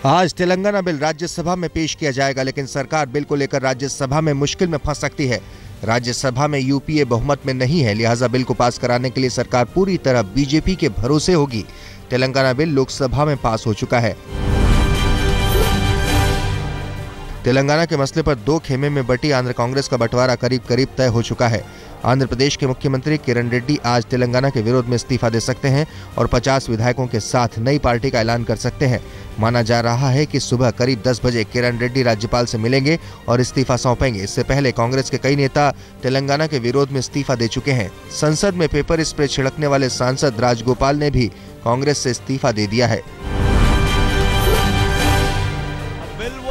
आज तेलंगाना बिल राज्यसभा में पेश किया जाएगा, लेकिन सरकार बिल को लेकर राज्यसभा में मुश्किल में फंस सकती है। राज्यसभा में यूपीए बहुमत में नहीं है, लिहाजा बिल को पास कराने के लिए सरकार पूरी तरह बीजेपी के भरोसे होगी। तेलंगाना बिल लोकसभा में पास हो चुका है। तेलंगाना के मसले पर दो खेमे में बटी आंध्र कांग्रेस का बंटवारा करीब करीब तय हो चुका है। आंध्र प्रदेश के मुख्यमंत्री किरण रेड्डी आज तेलंगाना के विरोध में इस्तीफा दे सकते हैं और 50 विधायकों के साथ नई पार्टी का ऐलान कर सकते हैं। माना जा रहा है कि सुबह करीब 10 बजे किरण रेड्डी राज्यपाल से मिलेंगे और इस्तीफा सौंपेंगे। इससे पहले कांग्रेस के कई नेता तेलंगाना के विरोध में इस्तीफा दे चुके हैं। संसद में पेपर स्प्रे छिड़कने वाले सांसद राजगोपाल ने भी कांग्रेस से इस्तीफा दे दिया है।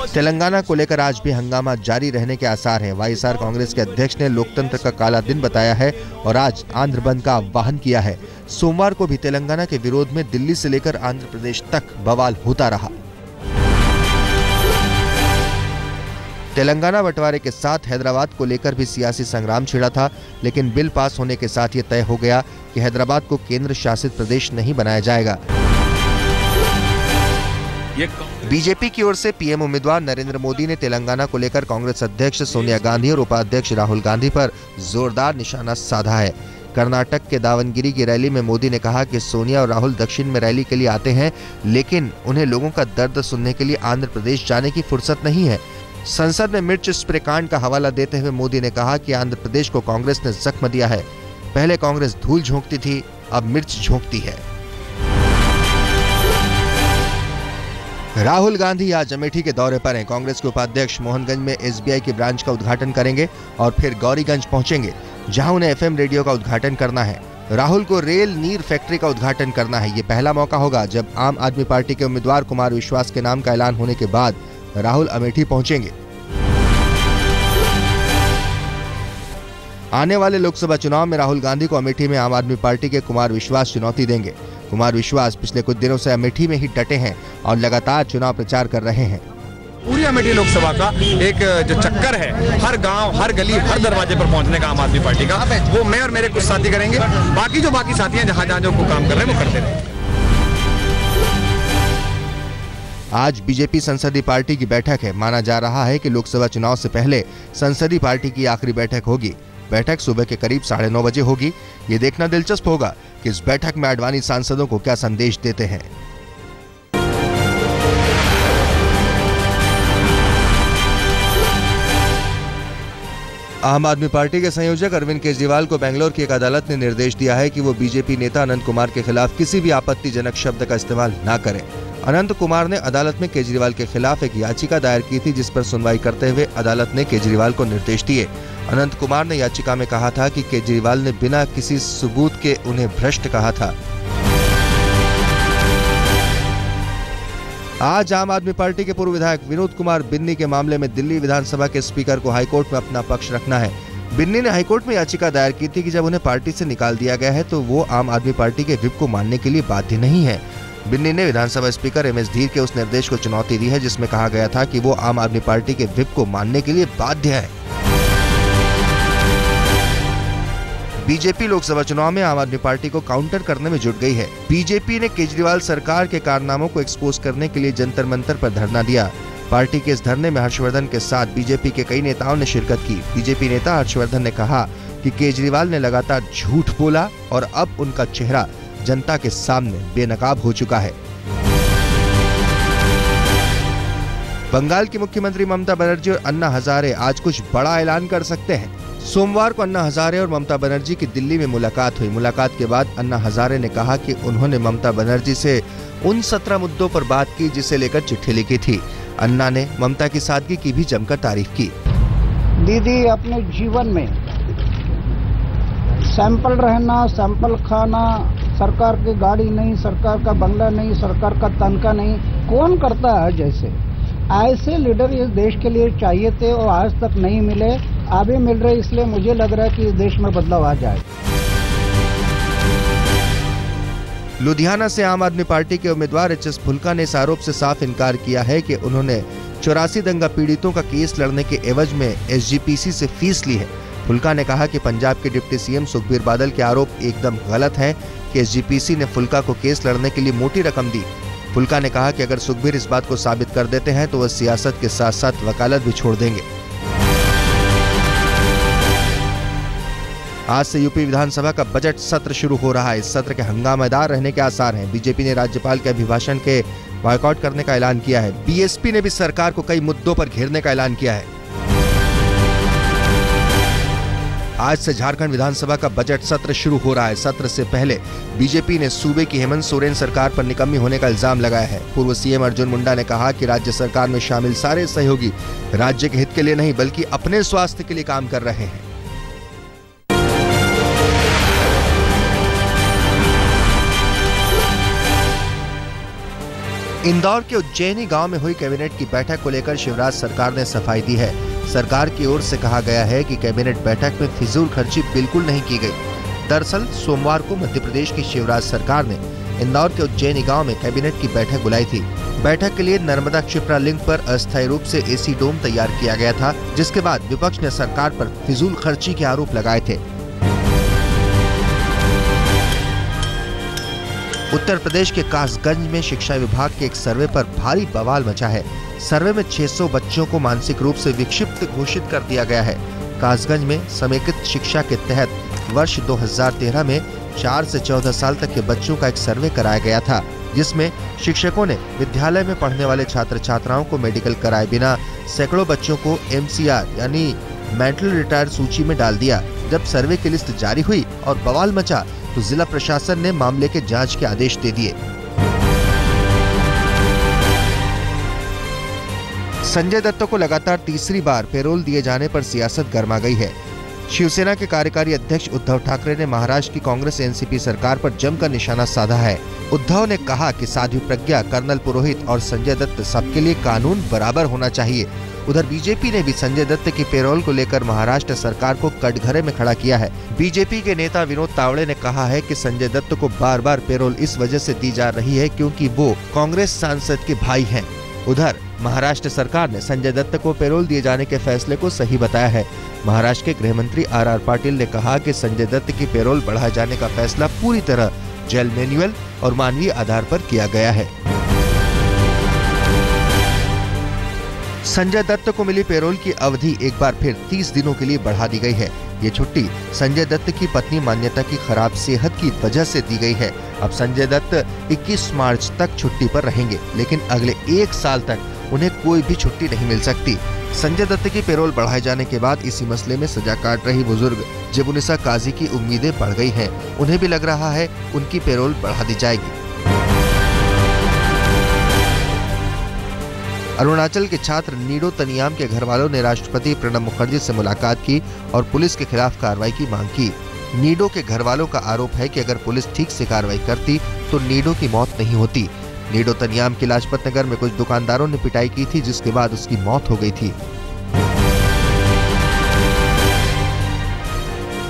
तेलंगाना को लेकर आज भी हंगामा जारी रहने के आसार हैं। वाईएसआर कांग्रेस के अध्यक्ष ने लोकतंत्र का काला दिन बताया है और आज आंध्र बंद का आह्वान किया है। सोमवार को भी तेलंगाना के विरोध में दिल्ली से लेकर आंध्र प्रदेश तक बवाल होता रहा। तेलंगाना बंटवारे के साथ हैदराबाद को लेकर भी सियासी संग्राम छिड़ा था, लेकिन बिल पास होने के साथ ये तय हो गया कि हैदराबाद को केंद्र शासित प्रदेश नहीं बनाया जाएगा। बीजेपी की ओर से पीएम उम्मीदवार नरेंद्र मोदी ने तेलंगाना को लेकर कांग्रेस अध्यक्ष सोनिया गांधी और उपाध्यक्ष राहुल गांधी पर जोरदार निशाना साधा है। कर्नाटक के दावनगिरी की रैली में मोदी ने कहा कि सोनिया और राहुल दक्षिण में रैली के लिए आते हैं, लेकिन उन्हें लोगों का दर्द सुनने के लिए आंध्र प्रदेश जाने की फुर्सत नहीं है। संसद में मिर्च स्प्रे कांड का हवाला देते हुए मोदी ने कहा कि आंध्र प्रदेश को कांग्रेस ने जख्म दिया है। पहले कांग्रेस धूल झोंकती थी, अब मिर्च झोंकती है। राहुल गांधी आज अमेठी के दौरे पर हैं। कांग्रेस के उपाध्यक्ष मोहनगंज में एसबीआई की ब्रांच का उद्घाटन करेंगे और फिर गौरीगंज पहुंचेंगे, जहां उन्हें एफएम रेडियो का उद्घाटन करना है। राहुल को रेल नीर फैक्ट्री का उद्घाटन करना है। ये पहला मौका होगा जब आम आदमी पार्टी के उम्मीदवार कुमार विश्वास के नाम का ऐलान होने के बाद राहुल अमेठी पहुंचेंगे। आने वाले लोकसभा चुनाव में राहुल गांधी को अमेठी में आम आदमी पार्टी के कुमार विश्वास चुनौती देंगे। कुमार विश्वास पिछले कुछ दिनों से अमेठी में ही डटे हैं और लगातार चुनाव प्रचार कर रहे हैं। पूरी अमेठी लोकसभा का एक जो चक्कर है, हर गांव, हर गली, हर दरवाजे पर पहुंचने का आम आदमी पार्टी का, वो मैं और मेरे कुछ साथी करेंगे। बाकी साथी हैं जहां जो काम कर रहे हैं वो करते रहेंगे। आज बीजेपी संसदीय पार्टी की बैठक है। माना जा रहा है कि लोकसभा चुनाव से पहले संसदीय पार्टी की आखिरी बैठक होगी। बैठक सुबह के करीब 9:30 बजे होगी। ये देखना दिलचस्प होगा कि इस बैठक में आडवाणी सांसदों को क्या संदेश देते हैं। आम आदमी पार्टी के संयोजक अरविंद केजरीवाल को बेंगलोर की एक अदालत ने निर्देश दिया है कि वो बीजेपी नेता अनंत कुमार के खिलाफ किसी भी आपत्तिजनक शब्द का इस्तेमाल न करें। अनंत कुमार ने अदालत में केजरीवाल के खिलाफ एक याचिका दायर की थी, जिस पर सुनवाई करते हुए अदालत ने केजरीवाल को निर्देश दिए। अनंत कुमार ने याचिका में कहा था कि केजरीवाल ने बिना किसी सबूत के उन्हें भ्रष्ट कहा था। आज आम आदमी पार्टी के पूर्व विधायक विनोद कुमार बिन्नी के मामले में दिल्ली विधानसभा के स्पीकर को हाईकोर्ट में अपना पक्ष रखना है। बिन्नी ने हाईकोर्ट में याचिका दायर की थी कि जब उन्हें पार्टी से निकाल दिया गया है तो वो आम आदमी पार्टी के व्हिप को मानने के लिए बाध्य नहीं है। बिन्नी ने विधानसभा स्पीकर एमएस धीर के उस निर्देश को चुनौती दी है जिसमें कहा गया था कि वो आम आदमी पार्टी के व्हिप को मानने के लिए बाध्य है। बीजेपी लोकसभा चुनाव में आम आदमी पार्टी को काउंटर करने में जुट गई है। बीजेपी ने केजरीवाल सरकार के कारनामों को एक्सपोज करने के लिए जंतर मंतर पर धरना दिया। पार्टी के इस धरने में हर्षवर्धन के साथ बीजेपी के कई नेताओं ने शिरकत की। बीजेपी नेता हर्षवर्धन ने कहा कि केजरीवाल ने लगातार झूठ बोला और अब उनका चेहरा जनता के सामने बेनकाब हो चुका है। बंगाल की मुख्यमंत्री ममता बनर्जी और अन्ना हजारे आज कुछ बड़ा ऐलान कर सकते हैं। सोमवार को अन्ना हजारे और ममता बनर्जी की दिल्ली में मुलाकात हुई। मुलाकात के बाद अन्ना हजारे ने कहा कि उन्होंने ममता बनर्जी से उन 17 मुद्दों पर बात की जिसे लेकर चिट्ठी लिखी थी। अन्ना ने ममता की सादगी की भी जमकर तारीफ की। दीदी अपने जीवन में सैंपल रहना, सैंपल खाना, सरकार की गाड़ी नहीं, सरकार का बंगला नहीं, सरकार का तनख्वाह नहीं, कौन करता है? जैसे ऐसे लीडर इस देश के लिए चाहिए थे और आज तक नहीं मिले, अभी मिल रहे, इसलिए मुझे लग रहा है कि इस देश में बदलाव आ जाए। लुधियाना से आम आदमी पार्टी के उम्मीदवार एचएस फुल्का ने इस आरोप से साफ इनकार किया है कि उन्होंने 84 दंगा पीड़ितों का केस लड़ने के एवज में एसजीपीसी से फीस ली है। फुल्का ने कहा कि पंजाब के डिप्टी सीएम सुखबीर बादल के आरोप एकदम गलत है कि एसजीपीसी ने फुल्का को केस लड़ने के लिए मोटी रकम दी। फुल्का ने कहा कि अगर सुखबीर इस बात को साबित कर देते हैं तो वह सियासत के साथ साथ वकालत भी छोड़ देंगे। आज से यूपी विधानसभा का बजट सत्र शुरू हो रहा है। इस सत्र के हंगामेदार रहने के आसार हैं। बीजेपी ने राज्यपाल के अभिभाषण के बॉयकॉट करने का ऐलान किया है। बीएसपी ने भी सरकार को कई मुद्दों पर घेरने का ऐलान किया है। आज से झारखंड विधानसभा का बजट सत्र शुरू हो रहा है। सत्र से पहले बीजेपी ने सूबे की हेमंत सोरेन सरकार पर निकम्मी होने का इल्जाम लगाया है। पूर्व सीएम अर्जुन मुंडा ने कहा कि राज्य सरकार में शामिल सारे सहयोगी राज्य के हित के लिए नहीं बल्कि अपने स्वास्थ्य के लिए काम कर रहे हैं। इंदौर के उज्जैनी गांव में हुई कैबिनेट की बैठक को लेकर शिवराज सरकार ने सफाई दी है। सरकार की ओर से कहा गया है कि कैबिनेट बैठक में फिजूल खर्ची बिल्कुल नहीं की गई। दरअसल सोमवार को मध्य प्रदेश की शिवराज सरकार ने इंदौर के उज्जैनी गांव में कैबिनेट की बैठक बुलाई थी। बैठक के लिए नर्मदा क्षिप्रा लिंक पर अस्थायी रूप से एसी डोम तैयार किया गया था, जिसके बाद विपक्ष ने सरकार पर फिजूल खर्ची के आरोप लगाए थे। उत्तर प्रदेश के कासगंज में शिक्षा विभाग के एक सर्वे पर भारी बवाल मचा है। सर्वे में 600 बच्चों को मानसिक रूप से विक्षिप्त घोषित कर दिया गया है। कासगंज में समेकित शिक्षा के तहत वर्ष 2013 में 4 से 14 साल तक के बच्चों का एक सर्वे कराया गया था, जिसमें शिक्षकों ने विद्यालय में पढ़ने वाले छात्र छात्राओं को मेडिकल कराए बिना सैकड़ों बच्चों को MCR यानी मेंटल रिटायर्ड सूची में डाल दिया। जब सर्वे की लिस्ट जारी हुई और बवाल मचा तो जिला प्रशासन ने मामले के जांच के आदेश दे दिए। संजय दत्त को लगातार तीसरी बार पैरोल दिए जाने पर सियासत गर्मा गई है। शिवसेना के कार्यकारी अध्यक्ष उद्धव ठाकरे ने महाराष्ट्र की कांग्रेस एनसीपी सरकार पर जमकर निशाना साधा है। उद्धव ने कहा कि साध्वी प्रज्ञा, कर्नल पुरोहित और संजय दत्त सबके लिए कानून बराबर होना चाहिए। उधर बीजेपी ने भी संजय दत्त की पैरोल को लेकर महाराष्ट्र सरकार को कटघरे में खड़ा किया है। बीजेपी के नेता विनोद तावड़े ने कहा है कि संजय दत्त को बार बार पैरोल इस वजह से दी जा रही है क्योंकि वो कांग्रेस सांसद के भाई हैं। उधर महाराष्ट्र सरकार ने संजय दत्त को पैरोल दिए जाने के फैसले को सही बताया है। महाराष्ट्र के गृह मंत्री RR पाटिल ने कहा कि संजय दत्त की पैरोल बढ़ाए जाने का फैसला पूरी तरह जेल मैनुअल और मानवीय आधार पर किया गया है। संजय दत्त को मिली पैरोल की अवधि एक बार फिर 30 दिनों के लिए बढ़ा दी गई है। ये छुट्टी संजय दत्त की पत्नी मान्यता की खराब सेहत की वजह से दी गई है। अब संजय दत्त 21 मार्च तक छुट्टी पर रहेंगे, लेकिन अगले 1 साल तक उन्हें कोई भी छुट्टी नहीं मिल सकती। संजय दत्त की पैरोल बढ़ाए जाने के बाद इसी मसले में सजा काट रही बुजुर्ग जेबुनिसा काजी की उम्मीदें बढ़ गई हैं। उन्हें भी लग रहा है उनकी पैरोल बढ़ा दी जाएगी। अरुणाचल के छात्र नीडो तनियाम के घर वालों ने राष्ट्रपति प्रणब मुखर्जी से मुलाकात की और पुलिस के खिलाफ कार्रवाई की मांग की। नीडो के घर वालों का आरोप है कि अगर पुलिस ठीक से कार्रवाई करती तो नीडो की मौत नहीं होती। नीडो तनियाम की लाजपत नगर में कुछ दुकानदारों ने पिटाई की थी, जिसके बाद उसकी मौत हो गई थी।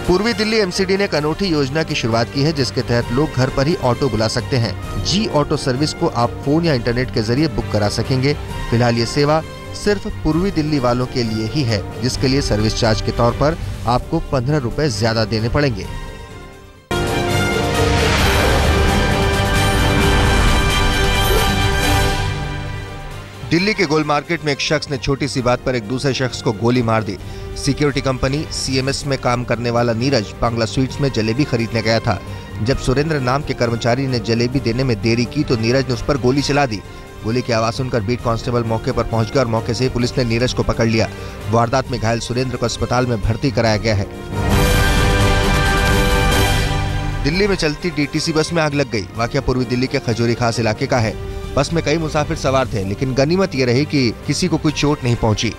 पूर्वी दिल्ली MCD ने एक अनूठी योजना की शुरुआत की है, जिसके तहत लोग घर पर ही ऑटो बुला सकते हैं। जी ऑटो सर्विस को आप फोन या इंटरनेट के जरिए बुक करा सकेंगे। फिलहाल ये सेवा सिर्फ पूर्वी दिल्ली वालों के लिए ही है, जिसके लिए सर्विस चार्ज के तौर पर आपको 15 रुपए ज्यादा देने पड़ेंगे। दिल्ली के गोल मार्केट में एक शख्स ने छोटी सी बात पर एक दूसरे शख्स को गोली मार दी। सिक्योरिटी कंपनी CMS में काम करने वाला नीरज बांग्ला स्वीट्स में जलेबी खरीदने गया था। जब सुरेंद्र नाम के कर्मचारी ने जलेबी देने में देरी की तो नीरज ने उस पर गोली चला दी। गोली की आवाज सुनकर बीट कांस्टेबल मौके पर पहुंच गया और मौके से ही पुलिस ने नीरज को पकड़ लिया। वारदात में घायल सुरेंद्र को अस्पताल में भर्ती कराया गया है। दिल्ली में चलती DTC बस में आग लग गई। वाकया पूर्वी दिल्ली के खजूरी खास इलाके का है। बस में कई मुसाफिर सवार थे, लेकिन गनीमत ये रही कि किसी को कोई चोट नहीं पहुंची।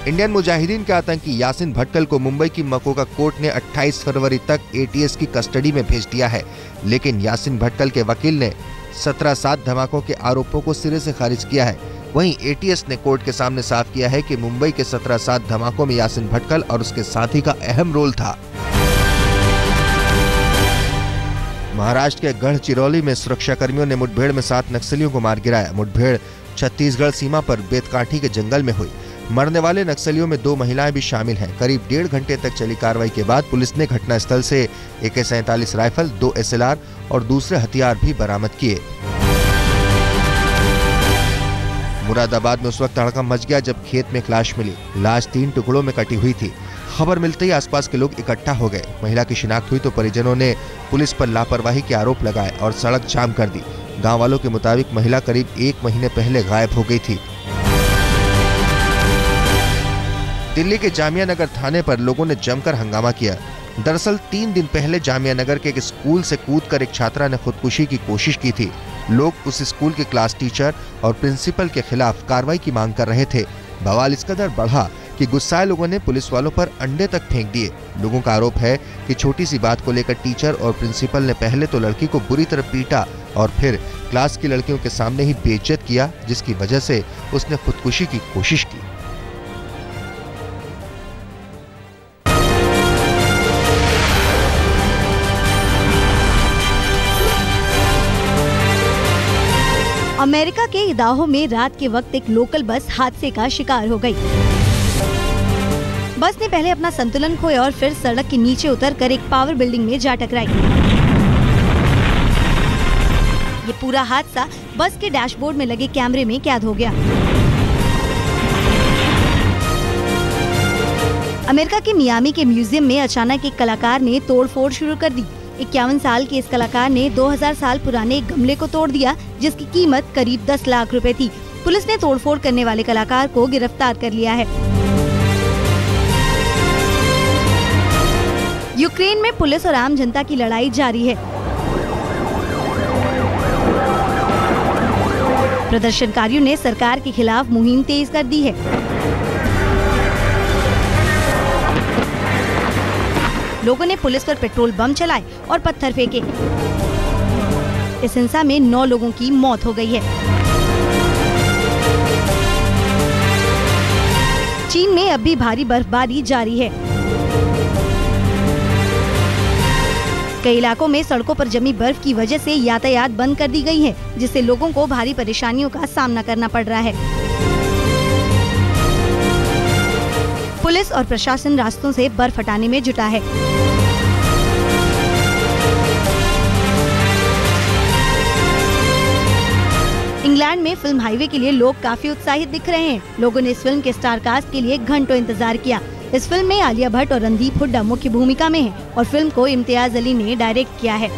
इंडियन मुजाहिदीन के आतंकी यासिन भटकल को मुंबई की मकोका कोर्ट ने 28 फरवरी तक ATS की कस्टडी में भेज दिया है, लेकिन यासिन भटकल के वकील ने 17/7 धमाकों के आरोपों को सिरे से खारिज किया है। वहीं ATS ने कोर्ट के सामने साफ किया है कि मुंबई के 17/7 धमाकों में यासिन भटकल और उसके साथी का अहम रोल था। महाराष्ट्र के गढ़चिरौली में सुरक्षाकर्मियों ने मुठभेड़ में 7 नक्सलियों को मार गिराया। मुठभेड़ छत्तीसगढ़ सीमा पर बेतकाठी के जंगल में हुई। मरने वाले नक्सलियों में 2 महिलाएं भी शामिल हैं। करीब 1.5 घंटे तक चली कार्रवाई के बाद पुलिस ने घटनास्थल से AK-47 राइफल, 2 SLR और दूसरे हथियार भी बरामद किए। मुरादाबाद में उस वक्त हड़कंप मच गया जब खेत में एक लाश मिली। लाश 3 टुकड़ों में कटी हुई थी। खबर मिलते ही आसपास के लोग इकट्ठा हो गए। महिला की शिनाख्त हुई तो परिजनों ने पुलिस पर लापरवाही के आरोप लगाए और सड़क जाम कर दी। गांव वालों के मुताबिक महिला करीब 1 महीने पहले गायब हो गई थी। दिल्ली के जामिया नगर थाने पर लोगों ने जमकर हंगामा किया। दरअसल 3 दिन पहले जामिया नगर के एक स्कूल से कूदकर एक छात्रा ने खुदकुशी की कोशिश की थी। लोग उस स्कूल के क्लास टीचर और प्रिंसिपल के खिलाफ कार्रवाई की मांग कर रहे थे। बवाल इस कदर बढ़ा कि गुस्साए लोगों ने पुलिस वालों पर अंडे तक फेंक दिए। लोगों का आरोप है कि छोटी सी बात को लेकर टीचर और प्रिंसिपल ने पहले तो लड़की को बुरी तरह पीटा और फिर क्लास की लड़कियों के सामने ही बेइज्जत किया, जिसकी वजह से उसने खुदकुशी की कोशिश की। अमेरिका के इदाहो में रात के वक्त एक लोकल बस हादसे का शिकार हो गई। बस ने पहले अपना संतुलन खोया और फिर सड़क के नीचे उतरकर एक पावर बिल्डिंग में जा टकराई। ये पूरा हादसा बस के डैशबोर्ड में लगे कैमरे में कैद हो गया। अमेरिका के मियामी के म्यूजियम में अचानक एक कलाकार ने तोड़फोड़ शुरू कर दी। 51 साल के इस कलाकार ने 2000 साल पुराने एक गमले को तोड़ दिया, जिसकी कीमत करीब 10 लाख रुपए थी। पुलिस ने तोड़फोड़ करने वाले कलाकार को गिरफ्तार कर लिया है। यूक्रेन में पुलिस और आम जनता की लड़ाई जारी है। प्रदर्शनकारियों ने सरकार के खिलाफ मुहिम तेज कर दी है। लोगों ने पुलिस पर पेट्रोल बम चलाए और पत्थर फेंके। इस हिंसा में 9 लोगों की मौत हो गई है। चीन में अब भी भारी बर्फबारी जारी है। कई इलाकों में सड़कों पर जमी बर्फ की वजह से यातायात बंद कर दी गई है, जिससे लोगों को भारी परेशानियों का सामना करना पड़ रहा है। पुलिस और प्रशासन रास्तों से बर्फ हटाने में जुटा है। इंग्लैंड में फिल्म हाईवे के लिए लोग काफी उत्साहित दिख रहे हैं। लोगों ने इस फिल्म के स्टार कास्ट के लिए घंटों इंतजार किया। इस फिल्म में आलिया भट्ट और रणदीप हुड्डा मुख्य भूमिका में हैं और फिल्म को इम्तियाज अली ने डायरेक्ट किया है।